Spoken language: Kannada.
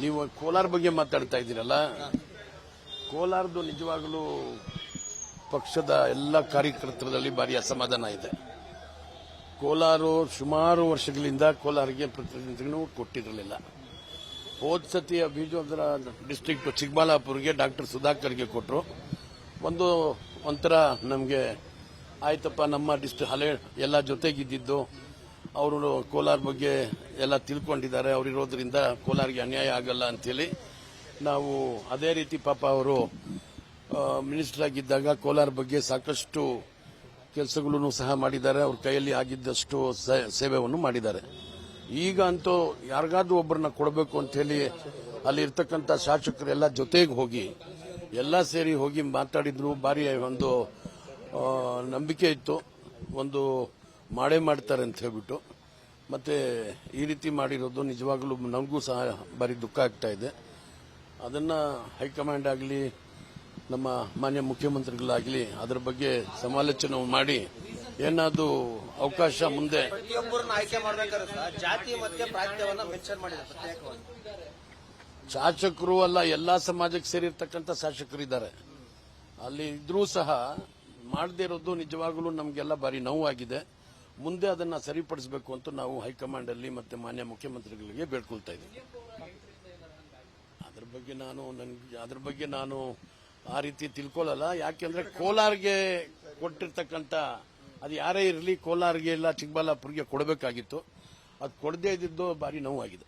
ನೀವು ಕೋಲಾರ ಬಗ್ಗೆ ಮಾತಾಡ್ತಾ ಇದ್ದೀರಲ್ಲ, ಕೋಲಾರದು ನಿಜವಾಗಲೂ ಪಕ್ಷದ ಎಲ್ಲ ಕಾರ್ಯಕರ್ತರಲ್ಲಿ ಭಾರಿ ಅಸಮಾಧಾನ ಇದೆ. ಕೋಲಾರ ಸುಮಾರು ವರ್ಷಗಳಿಂದ ಕೋಲಾರಿಗೆ ಪ್ರತಿನಿಧಿಗಳು ಕೊಟ್ಟಿರಲಿಲ್ಲ. ಹೋದ ಸತಿ ಬೀಜೋದ್ರ ಡಿಸ್ಟ್ರಿಕ್ಟ್ ಚಿಕ್ಕಬಳ್ಳಾಪುರ್ಗೆ ಡಾಕ್ಟರ್ ಸುಧಾಕರ್ಗೆ ಕೊಟ್ಟರು. ಒಂಥರ ನಮಗೆ ಆಯ್ತಪ್ಪ, ನಮ್ಮ ಡಿಸ್ಟ್ರಿಕ್ಟ್ ಹಳೆ ಎಲ್ಲ ಜೊತೆಗಿದ್ದು ಅವರು ಕೋಲಾರ ಬಗ್ಗೆ ಎಲ್ಲ ತಿಳ್ಕೊಂಡಿದ್ದಾರೆ, ಅವರಿರೋದ್ರಿಂದ ಕೋಲಾರಿಗೆ ಅನ್ಯಾಯ ಆಗಲ್ಲ ಅಂತೇಳಿ ನಾವು ಅದೇ ರೀತಿ ಪಾಪ ಅವರು ಮಿನಿಸ್ಟರ್ ಆಗಿದ್ದಾಗ ಕೋಲಾರ ಬಗ್ಗೆ ಸಾಕಷ್ಟು ಕೆಲಸಗಳನ್ನು ಸಹ ಮಾಡಿದ್ದಾರೆ. ಅವ್ರ ಕೈಯಲ್ಲಿ ಆಗಿದ್ದಷ್ಟು ಸೇವೆಯನ್ನು ಮಾಡಿದ್ದಾರೆ. ಈಗ ಅಂತೂ ಯಾರಿಗಾದ್ರೂ ಒಬ್ಬರನ್ನ ಕೊಡಬೇಕು ಅಂತ ಹೇಳಿ ಅಲ್ಲಿ ಇರ್ತಕ್ಕಂಥ ಶಾಸಕರೆಲ್ಲ ಜೊತೆಗೆ ಹೋಗಿ ಎಲ್ಲ ಸೇರಿ ಹೋಗಿ ಮಾತಾಡಿದ್ರು. ಭಾರಿ ಒಂದು ನಂಬಿಕೆ ಇತ್ತು, ಒಂದು ಮಾಡೇ ಮಾಡ್ತಾರೆ ಅಂತ ಹೇಳ್ಬಿಟ್ಟು. ಮತ್ತೆ ಈ ರೀತಿ ಮಾಡಿರೋದು ನಿಜವಾಗ್ಲೂ ನಮಗೂ ಸಹ ಭಾರಿ ದುಃಖ ಆಗ್ತಾ ಇದೆ. ಅದನ್ನ ಹೈಕಮಾಂಡ್ ಆಗಲಿ ನಮ್ಮ ಮಾನ್ಯ ಮುಖ್ಯಮಂತ್ರಿಗಳಾಗಲಿ ಅದರ ಬಗ್ಗೆ ಸಮಾಲೋಚನೆ ಮಾಡಿ ಏನಾದರೂ ಅವಕಾಶ ಮುಂದೆ ಆಯ್ಕೆ ಮಾಡಬೇಕಾದ್ರೆ ಜಾತಿ ಮತ್ತೆ ಪ್ರಾಂತ್ಯವನ್ನ ಮೆನ್ಷನ್ ಮಾಡಿದ್ದಾರೆ. ಶಾಸಕರು ಅಲ್ಲ, ಎಲ್ಲಾ ಸಮಾಜಕ್ಕೆ ಸೇರಿರ್ತಕ್ಕಂಥ ಶಾಸಕರಿದ್ದಾರೆ. ಅಲ್ಲಿ ಇದ್ರೂ ಸಹ ಮಾಡದೇ ಇರೋದು ನಿಜವಾಗಲೂ ನಮಗೆಲ್ಲ ಭಾರಿ ನೋವಾಗಿದೆ. ಮುಂದೆ ಅದನ್ನ ಸರಿಪಡಿಸಬೇಕು ಅಂತ ನಾವು ಹೈಕಮಾಂಡ್ ಅಲ್ಲಿ ಮತ್ತೆ ಮಾನ್ಯ ಮುಖ್ಯಮಂತ್ರಿಗಳಿಗೆ ಬೇಡ್ಕೊಳ್ತಾ ಇದ್ದೀವಿ. ಅದ್ರ ಬಗ್ಗೆ ನಾನು ಆ ರೀತಿ ತಿಳ್ಕೊಳ್ಳಲ್ಲ. ಯಾಕೆಂದ್ರೆ ಕೋಲಾರ್ಗೆ ಕೊಟ್ಟಿರ್ತಕ್ಕಂಥ ಅದು ಯಾರೇ ಇರಲಿ, ಕೋಲಾರ್ಗೆ ಇಲ್ಲ ಚಿಕ್ಕಬಳ್ಳಾಪುರ್ಗೆ ಕೊಡಬೇಕಾಗಿತ್ತು. ಅದು ಕೊಡದೇ ಇದ್ದಿದ್ದು ಭಾರಿ ನೋವಾಗಿದೆ.